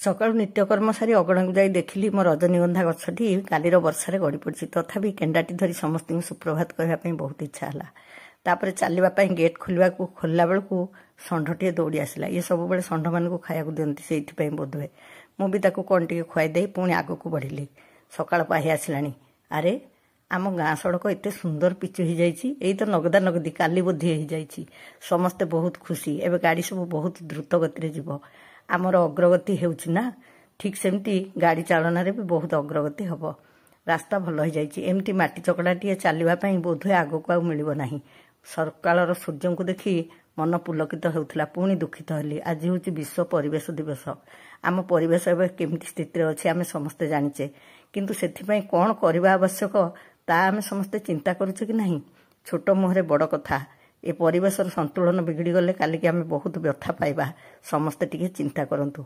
ସକାଳୁ ନିତ୍ୟକର୍ମ ସାରି ଅଗଣାକୁ ଯାଇ ଦେଖିଲି ମୋ ରଜନୀଗନ୍ଧା ଗଛଟି କାଲିର ବର୍ଷାରେ ଗଡ଼ି ପଡ଼ିଛି। ତଥାପି କେଣ୍ଡାଟି ଧରି ସମସ୍ତଙ୍କୁ ସୁପ୍ରଭାତ କହିବା ପାଇଁ ବହୁତ ଇଚ୍ଛା ହେଲା। ତାପରେ ଚାଲିବା ପାଇଁ ଗେଟ୍ ଖୋଲିଲା ବେଳକୁ ଷଣ୍ଢଟିଏ ଦୌଡ଼ି ଆସିଲା। ଇଏ ସବୁବେଳେ ଷଣ୍ଢମାନଙ୍କୁ ଖାଇବାକୁ ଦିଅନ୍ତି, ସେଇଥିପାଇଁ ବୋଧହୁଏ। ମୁଁ ବି ତାକୁ କ'ଣ ଟିକେ ଖୁଆଇ ଦେଇ ପୁଣି ଆଗକୁ ବଢ଼ିଲି। ସକାଳ ପାହି ଆସିଲାଣି। ଆରେ, ଆମ ଗାଁ ସଡ଼କ ଏତେ ସୁନ୍ଦର ପିଚୁ ହୋଇଯାଇଛି। ଏଇ ତ ନଗଦା ନଗଦି କାଲି ବୋଧେ ହୋଇଯାଇଛି। ସମସ୍ତେ ବହୁତ ଖୁସି। ଏବେ ଗାଡ଼ି ସବୁ ବହୁତ ଦ୍ରୁତ ଗତିରେ ଯିବ। ଆମର ଅଗ୍ରଗତି ହେଉଛି ନା, ଠିକ୍ ସେମିତି ଗାଡ଼ି ଚାଳନାରେ ବି ବହୁତ ଅଗ୍ରଗତି ହେବ। ରାସ୍ତା ଭଲ ହୋଇଯାଇଛି। ଏମିତି ମାଟି ଚକଡ଼ାଟିଏ ଚାଲିବା ପାଇଁ ବୋଧହୁଏ ଆଗକୁ ଆଉ ମିଳିବ ନାହିଁ। ସକାଳର ସୂର୍ଯ୍ୟଙ୍କୁ ଦେଖି ମନ ପୁଲକିତ ହେଉଥିଲା। ପୁଣି ଦୁଃଖିତ ହେଲି। ଆଜି ହେଉଛି ବିଶ୍ୱ ପରିବେଶ ଦିବସ। ଆମ ପରିବେଶ ଏବେ କେମିତି ସ୍ଥିତିରେ ଅଛି ଆମେ ସମସ୍ତେ ଜାଣିଛେ, କିନ୍ତୁ ସେଥିପାଇଁ କ'ଣ କରିବା ଆବଶ୍ୟକ ତାହା ଆମେ ସମସ୍ତେ ଚିନ୍ତା କରୁଛେ କି ନାହିଁ? ଛୋଟ ମୁହଁରେ ବଡ଼ କଥା। ଏ ପରିବେଶର ସନ୍ତୁଳନ ବିଗିଡ଼ି ଗଲେ କାଲିକି ଆମେ ବହୁତ ବ୍ୟଥା ପାଇବା। ସମସ୍ତେ ଟିକେ ଚିନ୍ତା କରନ୍ତୁ।